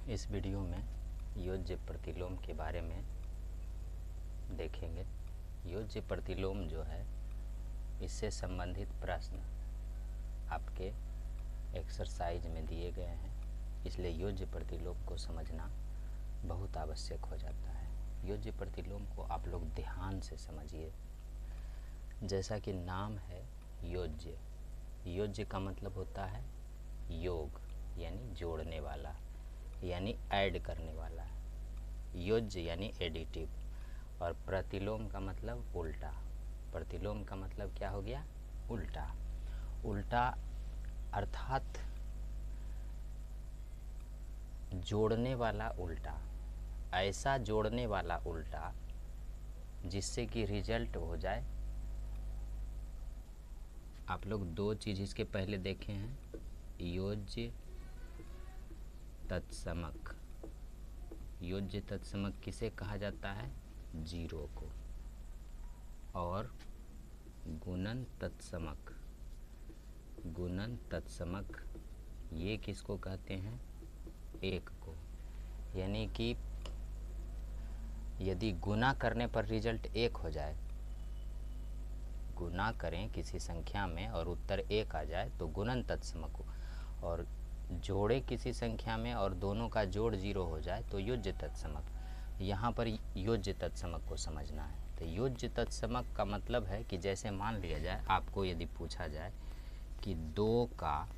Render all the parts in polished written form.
इस वीडियो में योज्य प्रतिलोम के बारे में देखेंगे। योज्य प्रतिलोम जो है, इससे संबंधित प्रश्न आपके एक्सरसाइज में दिए गए हैं, इसलिए योज्य प्रतिलोम को समझना बहुत आवश्यक हो जाता है। योज्य प्रतिलोम को आप लोग ध्यान से समझिए। जैसा कि नाम है योज्य, योज्य का मतलब होता है योग यानी जोड़ने वाला, यानी ऐड करने वाला। योज्य यानी एडिटिव, और प्रतिलोम का मतलब उल्टा। प्रतिलोम का मतलब क्या हो गया? उल्टा। उल्टा अर्थात जोड़ने वाला उल्टा, ऐसा जोड़ने वाला उल्टा जिससे कि रिजल्ट हो जाए। आप लोग दो चीज़ इसके पहले देखे हैं, योज्य तत्समक। योज्य तत्समक किसे कहा जाता है? जीरो को। और गुणन तत्समक, गुणन तत्समक ये किसको कहते हैं? एक को। यानी कि यदि गुना करने पर रिजल्ट एक हो जाए, गुना करें किसी संख्या में और उत्तर एक आ जाए तो गुणन तत्समक हो, और जोड़े किसी संख्या में और दोनों का जोड़ जीरो हो जाए तो योज्य तत्समक। यहाँ पर योज्य तत्समक को समझना है। तो योज्य तत्समक का मतलब है कि जैसे मान लिया जाए, आपको यदि पूछा जाए कि दो का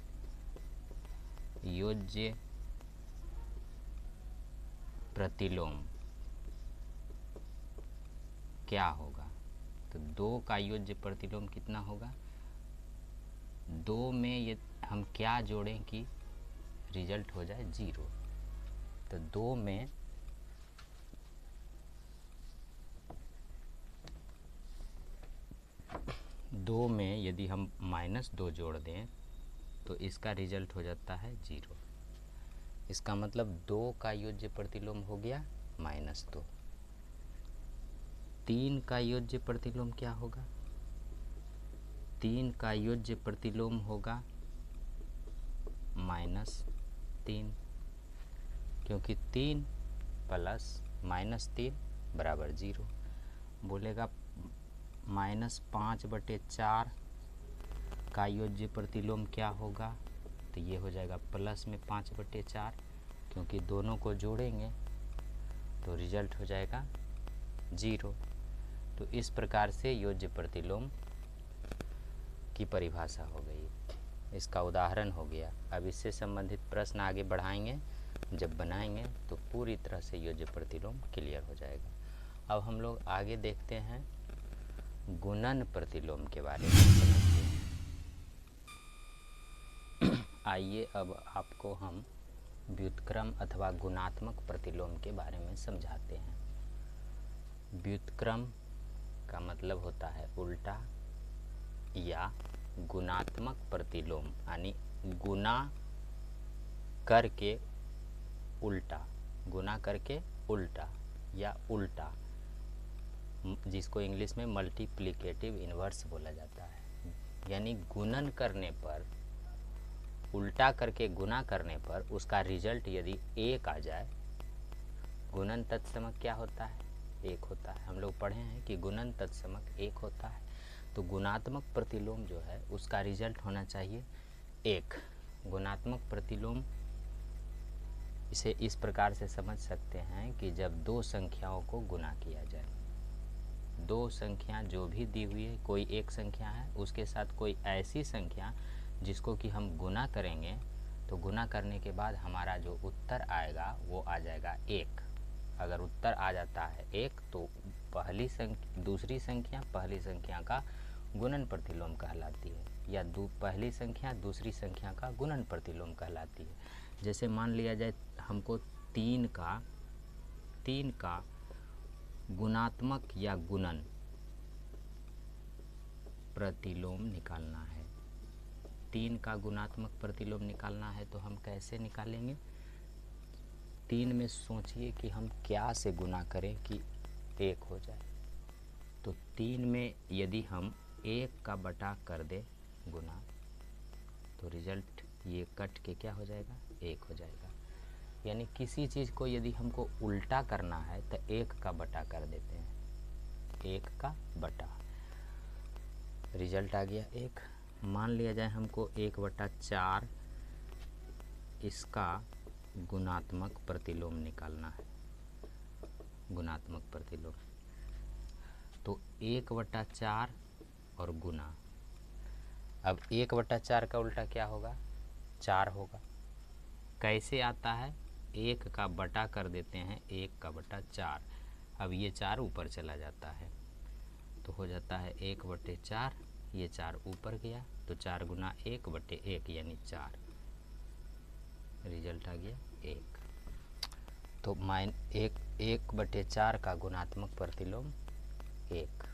योज्य प्रतिलोम क्या होगा, तो दो का योज्य प्रतिलोम कितना होगा? दो में ये हम क्या जोड़ें कि रिजल्ट हो जाए जीरो। तो दो में यदि हम -2 जोड़ दें तो इसका रिजल्ट हो जाता है जीरो। इसका मतलब दो का योज्य प्रतिलोम हो गया -2। 3 का योज्य प्रतिलोम क्या होगा? 3 का योज्य प्रतिलोम होगा -3, क्योंकि 3 + -3 बराबर 0। बोलेगा -5/4 का योज्य प्रतिलोम क्या होगा? तो ये हो जाएगा +5/4, क्योंकि दोनों को जोड़ेंगे तो रिजल्ट हो जाएगा 0। तो इस प्रकार से योज्य प्रतिलोम की परिभाषा हो गई, इसका उदाहरण हो गया। अब इससे संबंधित प्रश्न आगे बढ़ाएंगे, जब बनाएंगे तो पूरी तरह से योज्य प्रतिलोम क्लियर हो जाएगा। अब हम लोग आगे देखते हैं गुणन प्रतिलोम के बारे में समझते हैं। आइए अब आपको हम व्युत्क्रम अथवा गुणात्मक प्रतिलोम के बारे में समझाते हैं। व्युत्क्रम का मतलब होता है उल्टा, या गुणात्मक प्रतिलोम यानी गुना करके उल्टा, गुना करके उल्टा या उल्टा, जिसको इंग्लिश में मल्टीप्लिकेटिव इन्वर्स बोला जाता है। यानी गुणन करने पर, उल्टा करके गुना करने पर उसका रिजल्ट यदि एक आ जाए, गुणन तत्समक क्या होता है? एक होता है। हम लोग पढ़े हैं कि गुणन तत्समक एक होता है। तो गुणात्मक प्रतिलोम जो है उसका रिजल्ट होना चाहिए एक। गुणात्मक प्रतिलोम इसे इस प्रकार से समझ सकते हैं कि जब दो संख्याओं को गुना किया जाए, दो संख्या जो भी दी हुई है, कोई एक संख्या है, उसके साथ कोई ऐसी संख्या जिसको कि हम गुना करेंगे, तो गुना करने के बाद हमारा जो उत्तर आएगा वो आ जाएगा एक। अगर उत्तर आ जाता है एक तो दूसरी संख्या पहली संख्या का गुणन प्रतिलोम कहलाती है, या पहली संख्या दूसरी संख्या का गुणन प्रतिलोम कहलाती है। जैसे मान लिया जाए हमको 3 का गुणात्मक या गुणन प्रतिलोम निकालना है। 3 का गुणात्मक प्रतिलोम निकालना है तो हम कैसे निकालेंगे? 3 में सोचिए कि हम क्या से गुना करें कि 1 हो जाए। तो 3 में यदि हम 1 का बटा कर दे गुना, तो रिजल्ट ये कट के क्या हो जाएगा? 1 हो जाएगा। यानी किसी चीज़ को यदि हमको उल्टा करना है तो 1 का बटा कर देते हैं, 1 का बटा। रिजल्ट आ गया 1। मान लिया जाए हमको 1/4 इसका गुणात्मक प्रतिलोम निकालना है, गुणात्मक प्रतिलोम। तो 1/4 और गुना। अब 1/4 का उल्टा क्या होगा? 4 होगा। कैसे आता है? 1 का बटा कर देते हैं, 1/4। अब ये 4 ऊपर चला जाता है तो हो जाता है 1/4, ये 4 ऊपर गया तो 4 गुना 1/1 यानी 4। रिजल्ट आ गया 1। तो 1/4 का गुणात्मक प्रतिलोम 1,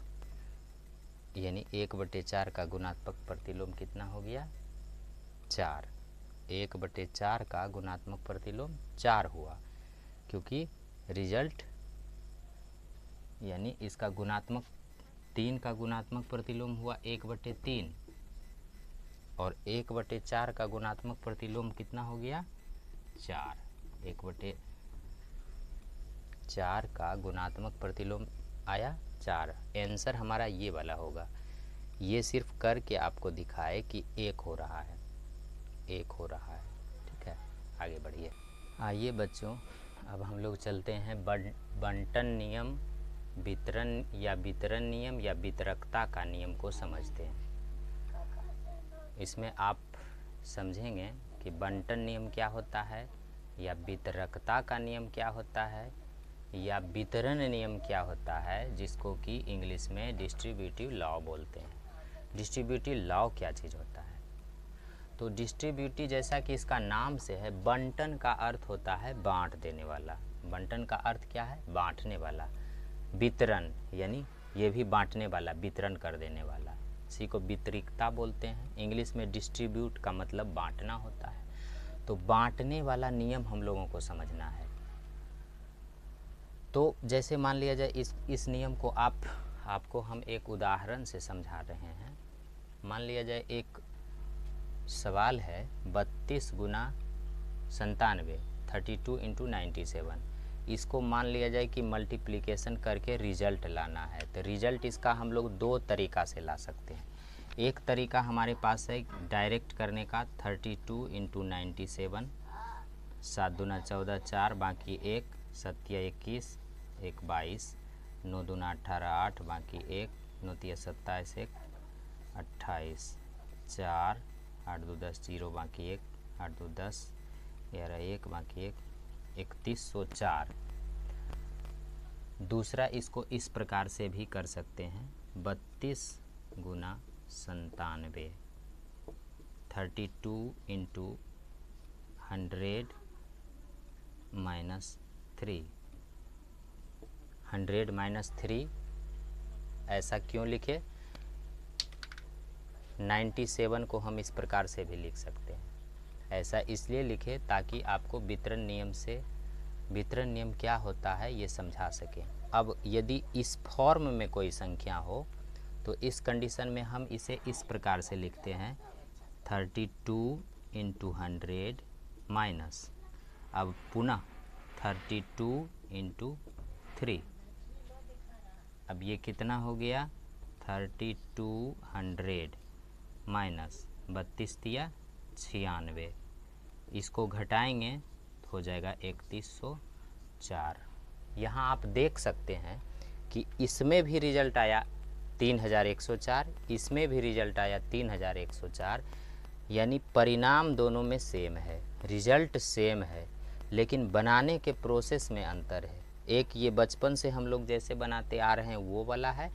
यानी 1/4 का गुणात्मक प्रतिलोम कितना हो गया? 4। 1/4 का गुणात्मक प्रतिलोम 4 हुआ, क्योंकि रिजल्ट यानी इसका गुणात्मक 3 का गुणात्मक प्रतिलोम हुआ 1/3 और 1/4 का गुणात्मक प्रतिलोम कितना हो गया? 4। 1/4 का गुणात्मक प्रतिलोम आया 4। आंसर हमारा ये वाला होगा। ये सिर्फ करके आपको दिखाए कि 1 हो रहा है, 1 हो रहा है। ठीक है, आगे बढ़िए। आइए बच्चों, अब हम लोग चलते हैं बंटन नियम, वितरण नियम या वितरकता का नियम को समझते हैं। इसमें आप समझेंगे कि बंटन नियम क्या होता है, या वितरकता का नियम क्या होता है, या वितरण नियम क्या होता है, जिसको कि इंग्लिश में डिस्ट्रीब्यूटिव लॉ बोलते हैं। डिस्ट्रीब्यूटिव लॉ क्या चीज़ होता है? तो डिस्ट्रीब्यूटिव, जैसा कि इसका नाम से है, बंटन का अर्थ होता है बांट देने वाला। बंटन का अर्थ क्या है? बांटने वाला। वितरण यानी ये भी बांटने वाला, वितरण कर देने वाला, इसी को वितरिकता बोलते हैं। इंग्लिश में डिस्ट्रीब्यूट का मतलब बांटना होता है। तो बांटने वाला नियम हम लोगों को समझना है। तो जैसे मान लिया जाए इस नियम को आपको हम एक उदाहरण से समझा रहे हैं। मान लिया जाए एक सवाल है 32 गुना 97, 32 × 97। इसको मान लिया जाए कि मल्टीप्लिकेशन करके रिजल्ट लाना है। तो रिजल्ट इसका हम लोग 2 तरीक़ा से ला सकते हैं। एक तरीका हमारे पास है डायरेक्ट करने का, 32 × 97, 7 दूना 14, 4 बाकी 1, 7 या 21, 1 22, 9 दूना 18, 8 बाकी 1, 9 तिया 27, 1 28, 4 8 2 10, 0 बाकी 1, 8 2 10, 11 1 बाकी 1, 3104। दूसरा इसको इस प्रकार से भी कर सकते हैं, 32 गुना 97, 32 × 100 - 3, 100 - 3। ऐसा क्यों लिखे? 97 को हम इस प्रकार से भी लिख सकते हैं। ऐसा इसलिए लिखे ताकि आपको वितरण नियम क्या होता है ये समझा सकें। अब यदि इस फॉर्म में कोई संख्या हो तो इस कंडीशन में हम इसे इस प्रकार से लिखते हैं, 32 × 100 माइनस, अब पुनः 32 × 3। अब ये कितना हो गया? 3200 माइनस 32 तिया 96। इसको घटाएंगे तो हो जाएगा 3104। यहाँ आप देख सकते हैं कि इसमें भी रिजल्ट आया 3104, इसमें भी रिजल्ट आया 3104, यानी परिणाम दोनों में सेम है, रिजल्ट सेम है, लेकिन बनाने के प्रोसेस में अंतर है। एक ये बचपन से हम लोग जैसे बनाते आ रहे हैं वो वाला है,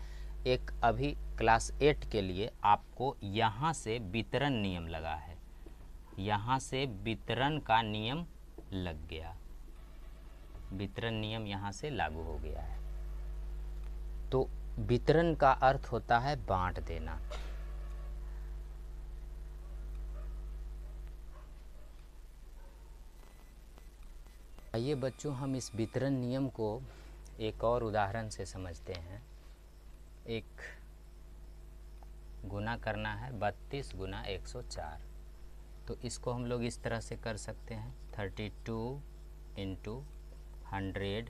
एक अभी क्लास 8 के लिए आपको यहाँ से वितरण नियम लगा है, यहाँ से वितरण का नियम लग गया, वितरण नियम यहाँ से लागू हो गया है। तो वितरण का अर्थ होता है बांट देना। आइए बच्चों, हम इस वितरण नियम को एक और उदाहरण से समझते हैं। एक गुना करना है 32 गुना 104, तो इसको हम लोग इस तरह से कर सकते हैं, 32 इंटू 100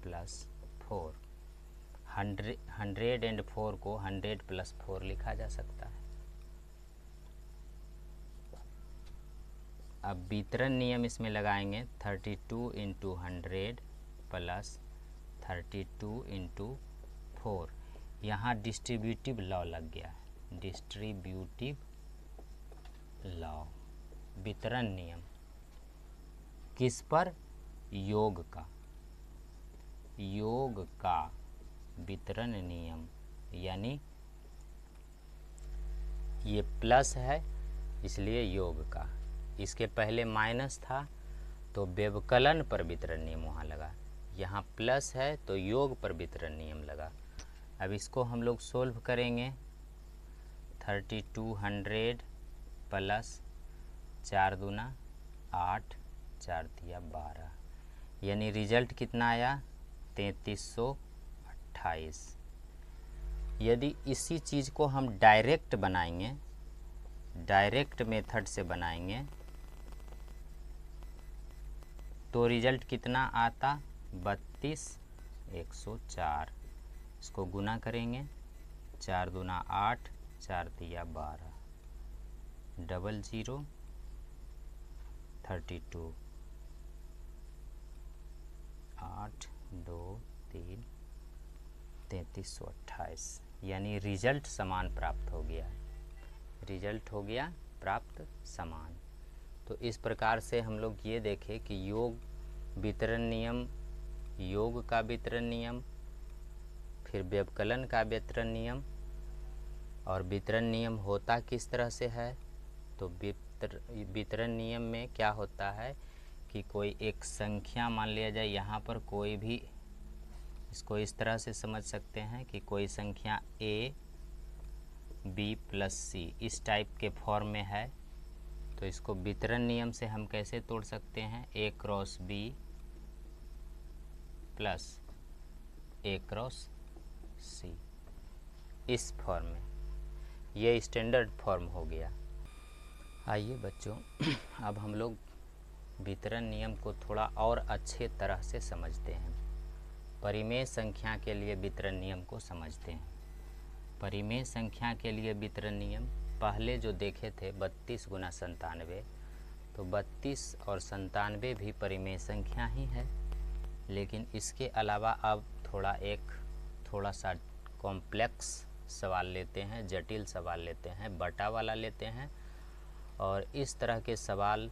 प्लस 4। 104 को 100 प्लस 4 लिखा जा सकता है। अब वितरण नियम इसमें लगाएंगे, 32 इंटू 100 प्लस 32 इंटू 4। यहाँ डिस्ट्रीब्यूटिव लॉ लग गया है, डिस्ट्रीब्यूटिव लॉ, वितरण नियम। किस पर? योग का, योग का वितरण नियम। यानी ये प्लस है इसलिए योग का, इसके पहले माइनस था तो व्यवकलन पर वितरण नियम वहाँ लगा, यहाँ प्लस है तो योग पर वितरण नियम लगा। अब इसको हम लोग सोल्व करेंगे, 3200 प्लस 4 दूना 8, 4 तिया 12, यानी रिजल्ट कितना आया? 3328। यदि इसी चीज़ को हम डायरेक्ट बनाएंगे, डायरेक्ट मेथड से बनाएंगे तो रिजल्ट कितना आता? 32104। इसको गुना करेंगे, 4 दूना 8, 4 तिया 12, 00 32 8 2 3 3328, यानी रिजल्ट समान प्राप्त हो गया है, रिजल्ट हो गया प्राप्त समान। तो इस प्रकार से हम लोग ये देखें कि योग वितरण नियम, योग का वितरण नियम, फिर व्यवकलन का वितरण नियम, और वितरण नियम होता किस तरह से है? तो वितरण नियम में क्या होता है कि कोई एक संख्या मान लिया जाए, यहाँ पर कोई भी, इसको इस तरह से समझ सकते हैं कि कोई संख्या a b प्लस सी इस टाइप के फॉर्म में है, तो इसको वितरण नियम से हम कैसे तोड़ सकते हैं? a cross b plus a cross c, इस फॉर्म में, ये स्टैंडर्ड फॉर्म हो गया। आइए बच्चों, अब हम लोग वितरण नियम को थोड़ा और अच्छे तरह से समझते हैं। परिमेय संख्या के लिए वितरण नियम को समझते हैं। परिमेय संख्या के लिए वितरण नियम पहले जो देखे थे 32 गुना 97, तो 32 और 97 भी परिमेय संख्या ही है, लेकिन इसके अलावा अब थोड़ा सा कॉम्प्लेक्स सवाल लेते हैं, जटिल सवाल लेते हैं, बटा वाला लेते हैं, और इस तरह के सवाल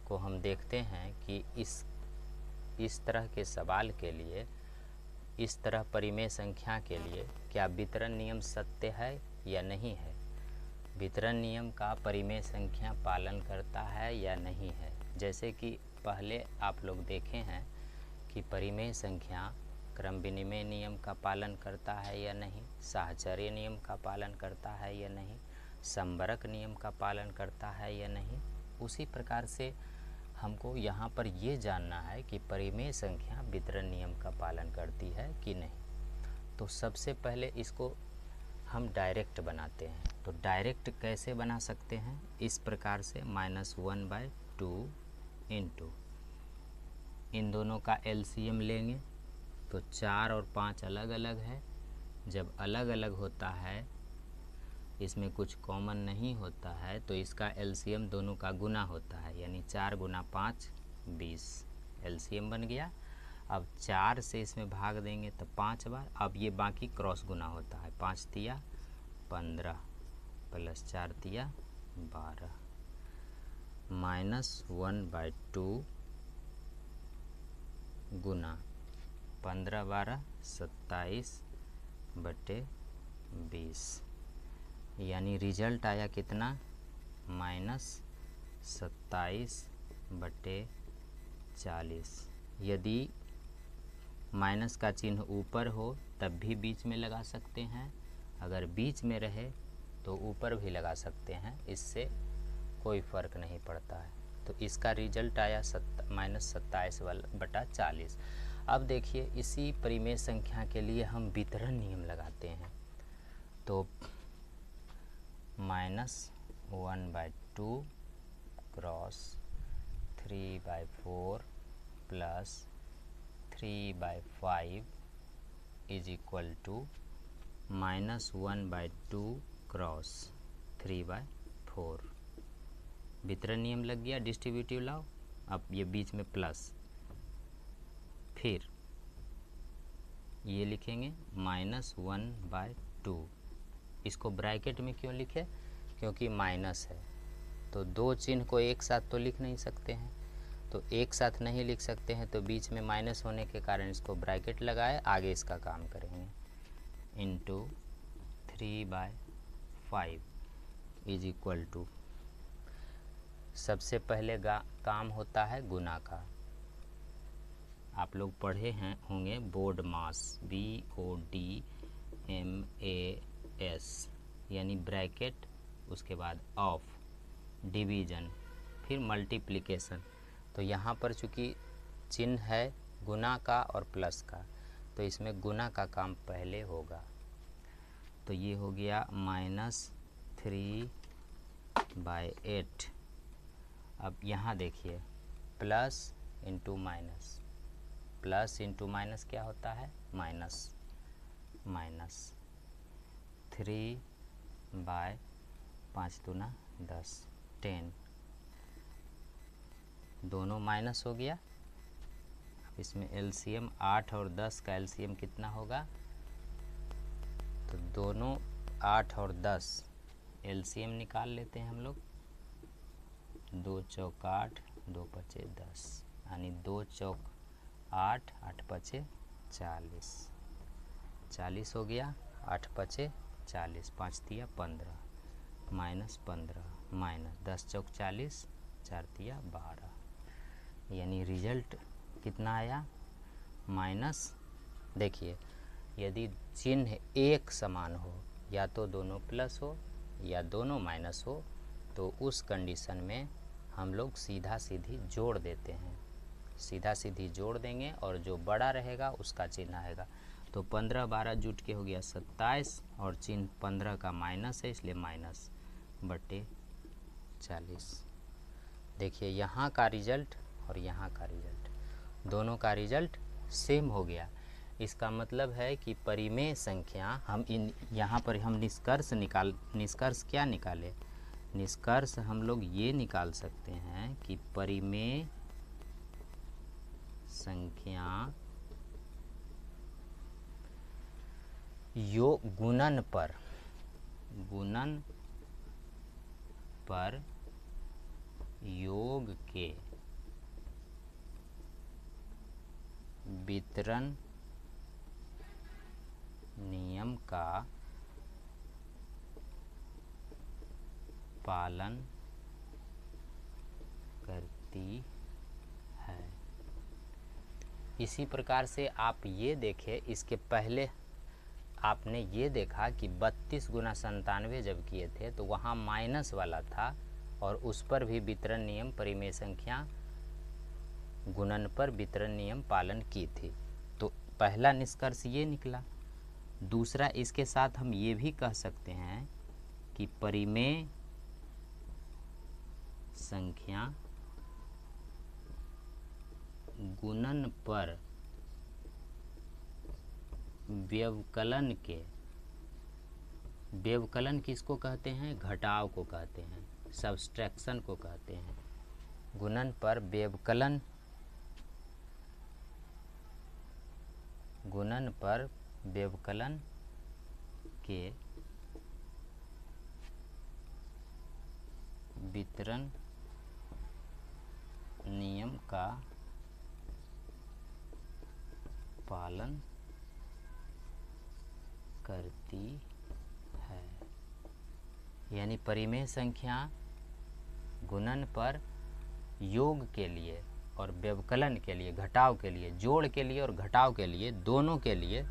को हम देखते हैं कि इस तरह के सवाल के लिए, इस तरह परिमेय संख्या के लिए क्या वितरण नियम सत्य है या नहीं है, वितरण नियम का परिमेय संख्या पालन करता है या नहीं है। जैसे कि पहले आप लोग देखे हैं कि परिमेय संख्या क्रम विनिमय नियम का पालन करता है या नहीं, साहचर्य नियम का पालन करता है या नहीं, संबरक नियम का पालन करता है या नहीं। उसी प्रकार से हमको यहाँ पर ये जानना है कि परिमेय संख्या वितरण नियम का पालन करती है कि नहीं। तो सबसे पहले इसको हम डायरेक्ट बनाते हैं। तो डायरेक्ट कैसे बना सकते हैं? इस प्रकार से -1/2 इंटू, इन दोनों का एलसीएम लेंगे तो 4 और 5 अलग अलग है। जब अलग अलग होता है, इसमें कुछ कॉमन नहीं होता है, तो इसका एलसीएम दोनों का गुना होता है, यानी 4 गुना 5 20 एलसीएम बन गया। अब 4 से इसमें भाग देंगे तो 5 बार। अब ये बाकी क्रॉस गुना होता है, 5 तिया 15 प्लस 4 तिया 12 -1/2 गुना 15 12 27/20, यानी रिजल्ट आया कितना? -27/40। यदि माइनस का चिन्ह ऊपर हो तब भी बीच में लगा सकते हैं, अगर बीच में रहे तो ऊपर भी लगा सकते हैं, इससे कोई फ़र्क नहीं पड़ता है। तो इसका रिजल्ट आया -27/40। अब देखिए, इसी परिमेय संख्या के लिए हम वितरण नियम लगाते हैं। तो -1/2 cross 3/4 plus 3/5 is equal to -1/2 cross 3/4। वितरण नियम लग गया, डिस्ट्रीब्यूटिव लॉ। अब ये बीच में प्लस, फिर ये लिखेंगे -1/2। इसको ब्रैकेट में क्यों लिखे? क्योंकि माइनस है, तो दो चिन्ह को एक साथ तो लिख नहीं सकते हैं, तो एक साथ नहीं लिख सकते हैं, तो बीच में माइनस होने के कारण इसको ब्रैकेट लगाए, आगे इसका काम करेंगे। इंटू 3/5 इज इक्वल टू, सबसे पहले काम होता है गुना का। आप लोग पढ़े हैं होंगे बोर्ड मास, BODMAS, यानी ब्रैकेट, उसके बाद ऑफ, डिवीजन, फिर मल्टीप्लिकेशन। तो यहाँ पर चूँकि चिन्ह है गुना का और प्लस का, तो इसमें गुना का काम पहले होगा। तो ये हो गया -3/8। अब यहाँ देखिए, plus into minus, plus into minus क्या होता है? माइनस। माइनस 3/5 दूना 10, 10, दोनों माइनस हो गया। अब इसमें एलसीएम 8 और 10 का एलसीएम कितना होगा? तो दोनों 8 और 10 एलसीएम निकाल लेते हैं हम लोग। 2 चौक 8, 2 पचे 10, यानी 2 चौक 8, 8 पचे 40, 40 हो गया। 8 पचे 40, 5 तिया 15, -15, माइनस 10 चौक 40, 4 तिया 12, यानी रिजल्ट कितना आया? माइनस। देखिए, यदि चिन्ह एक समान हो, या तो दोनों प्लस हो या दोनों माइनस हो, तो उस कंडीशन में हम लोग सीधा सीधी जोड़ देते हैं। सीधा सीधी जोड़ देंगे और जो बड़ा रहेगा उसका चिन्ह आएगा। तो 15 12 जुट के हो गया 27, और चिन्ह 15 का माइनस है, इसलिए -40। देखिए, यहाँ का रिजल्ट और यहाँ का रिजल्ट, दोनों का रिजल्ट सेम हो गया। इसका मतलब है कि परिमेय संख्या, हम यहाँ पर हम निष्कर्ष क्या निकाले? निष्कर्ष हम लोग ये निकाल सकते हैं कि परिमेय संख्या गुणन पर योग के वितरण नियम का पालन करती है। इसी प्रकार से आप ये देखें, इसके पहले आपने ये देखा कि 32 गुना 97 जब किए थे तो वहाँ माइनस वाला था, और उस पर भी वितरण नियम परिमेय संख्या गुणन पर वितरण नियम पालन की थी। तो पहला निष्कर्ष ये निकला। दूसरा, इसके साथ हम ये भी कह सकते हैं कि परिमेय संख्या गुणन पर व्यवकलन किसको कहते हैं? घटाव को कहते हैं, सब्सट्रैक्शन को कहते हैं। गुणन पर व्यवकलन, गुणन पर व्यवकलन के वितरण नियम का पालन करती है। यानी परिमेय संख्या गुणन पर योग के लिए और व्यवकलन के लिए, घटाव के लिए, जोड़ के लिए और घटाव के लिए, दोनों के लिए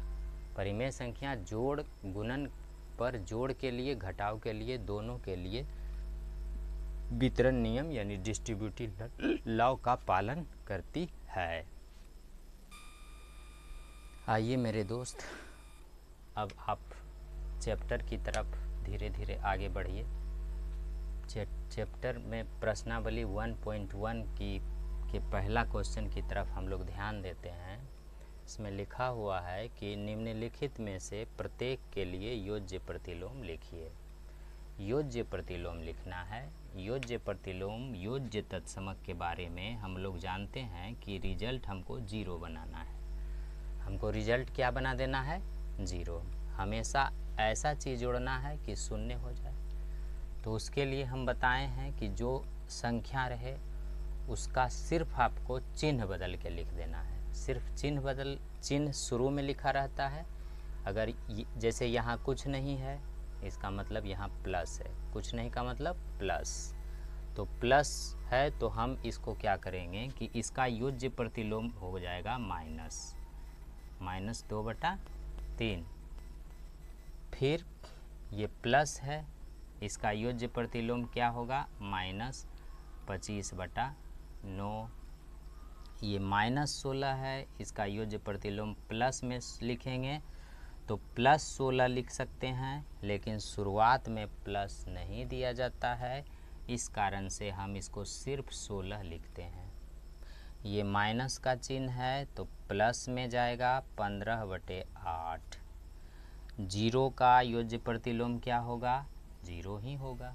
परिमेय संख्या जोड़ गुणन पर जोड़ के लिए, घटाव के लिए, दोनों के लिए वितरण नियम यानी डिस्ट्रीब्यूटिव लॉ का पालन करती है। आइए मेरे दोस्त, अब आप चैप्टर की तरफ धीरे धीरे आगे बढ़िए। चैप्टर में प्रश्नावली 1.1 की कि पहला क्वेश्चन की तरफ हम लोग ध्यान देते हैं। इसमें लिखा हुआ है कि निम्नलिखित में से प्रत्येक के लिए योज्य प्रतिलोम लिखिए। योज्य प्रतिलोम लिखना है। योज्य प्रतिलोम योज्य तत्समक के बारे में हम लोग जानते हैं कि रिजल्ट हमको 0 बनाना है। हमको रिजल्ट क्या बना देना है? 0। हमेशा ऐसा चीज़ जोड़ना है कि शून्य हो जाए। तो उसके लिए हम बताए हैं कि जो संख्या रहे उसका सिर्फ आपको चिन्ह बदल के लिख देना है। सिर्फ चिन्ह शुरू में लिखा रहता है। अगर जैसे यहाँ कुछ नहीं है, इसका मतलब यहाँ प्लस है। कुछ नहीं का मतलब प्लस। तो प्लस है तो हम इसको क्या करेंगे कि इसका योज्य प्रतिलोम हो जाएगा -2/3। फिर ये प्लस है, इसका योज्य प्रतिलोम क्या होगा? -25/9। ये -16 है, इसका योज्य प्रतिलोम प्लस में लिखेंगे तो +16 लिख सकते हैं, लेकिन शुरुआत में प्लस नहीं दिया जाता है, इस कारण से हम इसको सिर्फ 16 लिखते हैं। ये माइनस का चिन्ह है तो प्लस में जाएगा 15/8। 0 का योज्य प्रतिलोम क्या होगा? 0 ही होगा,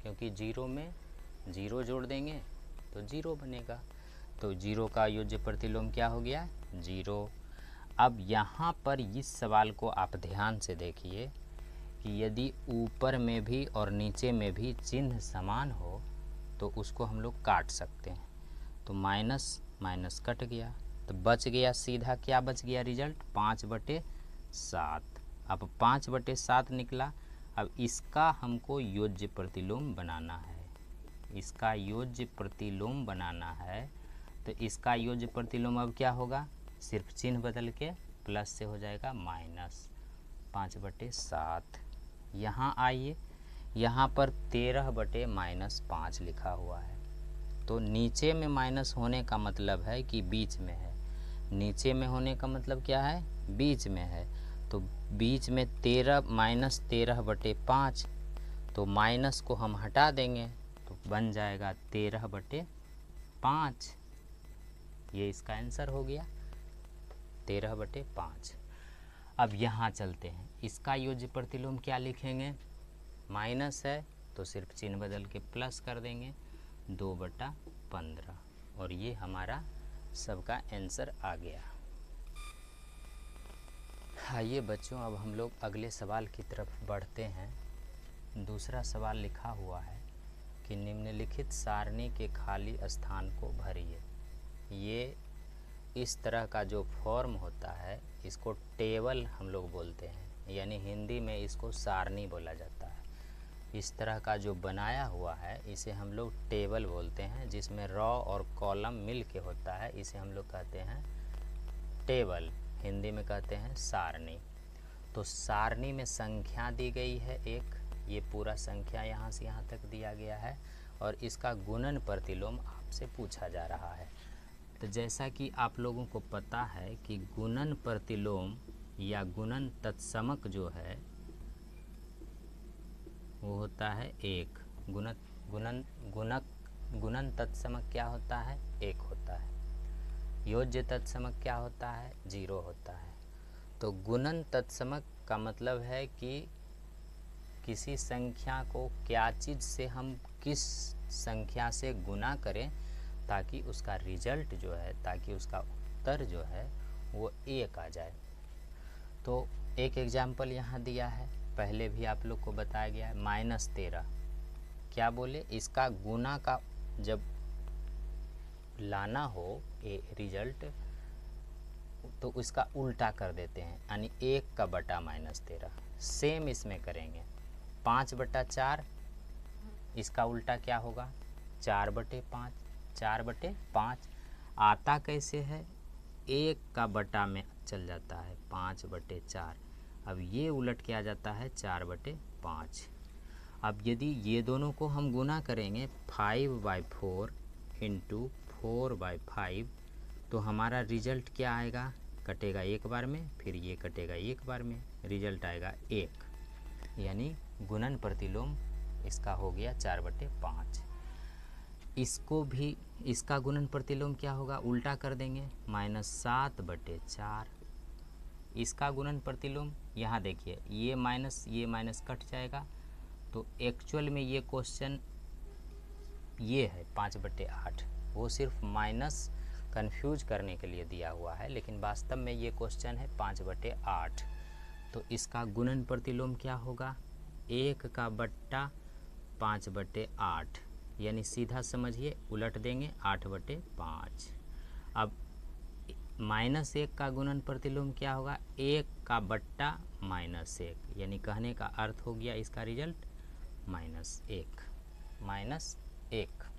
क्योंकि 0 में 0 जोड़ देंगे तो 0 बनेगा। तो 0 का योज्य प्रतिलोम क्या हो गया? 0। अब यहाँ पर इस सवाल को आप ध्यान से देखिए कि यदि ऊपर में भी और नीचे में भी चिन्ह समान हो तो उसको हम लोग काट सकते हैं। तो माइनस माइनस कट गया तो बच गया सीधा क्या बच गया रिजल्ट? 5/7। अब 5/7 निकला। अब इसका हमको योज्य प्रतिलोम बनाना है। इसका योज्य प्रतिलोम बनाना है तो इसका योज्य प्रतिलोम अब क्या होगा? सिर्फ चिन्ह बदल के प्लस से हो जाएगा -5/7। यहाँ आइए, यहाँ पर 13/-5 लिखा हुआ है। तो नीचे में माइनस होने का मतलब है कि बीच में है। नीचे में होने का मतलब क्या है? बीच में है। तो बीच में 13 तो माइनस को हम हटा देंगे तो बन जाएगा 13/5। ये इसका आंसर हो गया 13/5। अब यहाँ चलते हैं, इसका योज्य प्रतिलोम क्या लिखेंगे? माइनस है तो सिर्फ चिन्ह बदल के प्लस कर देंगे 2/15 और ये हमारा सबका आंसर आ गया। आइए बच्चों, अब हम लोग अगले सवाल की तरफ बढ़ते हैं। दूसरा सवाल लिखा हुआ है कि निम्नलिखित सारणी के खाली स्थान को भरिए। ये इस तरह का जो फॉर्म होता है इसको टेबल हम लोग बोलते हैं, यानी हिंदी में इसको सारणी बोला जाता है। इस तरह का जो बनाया हुआ है इसे हम लोग टेबल बोलते हैं, जिसमें रॉ और कॉलम मिल के होता है। इसे हम लोग कहते हैं टेबल, हिंदी में कहते हैं सारणी। तो सारणी में संख्या दी गई है एक, ये पूरा संख्या यहाँ से यहाँ तक दिया गया है और इसका गुणन प्रतिलोम आपसे पूछा जा रहा है। तो जैसा कि आप लोगों को पता है कि गुणन प्रतिलोम या गुणन तत्समक जो है वो होता है 1। गुणन तत्समक क्या होता है? 1 होता है। योज्य तत्समक क्या होता है? 0 होता है। तो गुणन तत्समक का मतलब है कि किसी संख्या को क्या चीज़ से हम किस संख्या से गुना करें ताकि उसका रिजल्ट जो है, ताकि उसका उत्तर जो है वो 1 आ जाए। तो एक एग्जाम्पल यहाँ दिया है, पहले भी आप लोग को बताया गया है, -13। क्या बोले? इसका गुना का जब लाना हो रिजल्ट तो उसका उल्टा कर देते हैं, यानी 1 का बटा -13। सेम इसमें करेंगे 5/4, इसका उल्टा क्या होगा? 4/5। 4/5 आता कैसे है? 1 का बटा में चल जाता है 5/4। अब ये उलट के आ जाता है 4/5। अब यदि ये दोनों को हम गुना करेंगे 5/4 इंटू 4/5 तो हमारा रिजल्ट क्या आएगा? कटेगा एक बार में, फिर ये कटेगा एक बार में, रिजल्ट आएगा 1। यानी गुणन प्रतिलोम इसका हो गया 4/5। इसको भी, इसका गुणन प्रतिलोम क्या होगा, उल्टा कर देंगे, -7/4। इसका गुणन प्रतिलोम, यहाँ देखिए ये माइनस कट जाएगा, तो एक्चुअल में ये क्वेश्चन ये है 5/8। वो सिर्फ माइनस कंफ्यूज करने के लिए दिया हुआ है, लेकिन वास्तव में ये क्वेश्चन है 5/8। तो इसका गुणन प्रतिलोम क्या होगा, 1 का बट्टा 5/8, यानी सीधा समझिए उलट देंगे 8/5। अब -1 का गुणन प्रतिलोम क्या होगा, 1 का बट्टा -1, यानी कहने का अर्थ हो गया इसका रिजल्ट -1।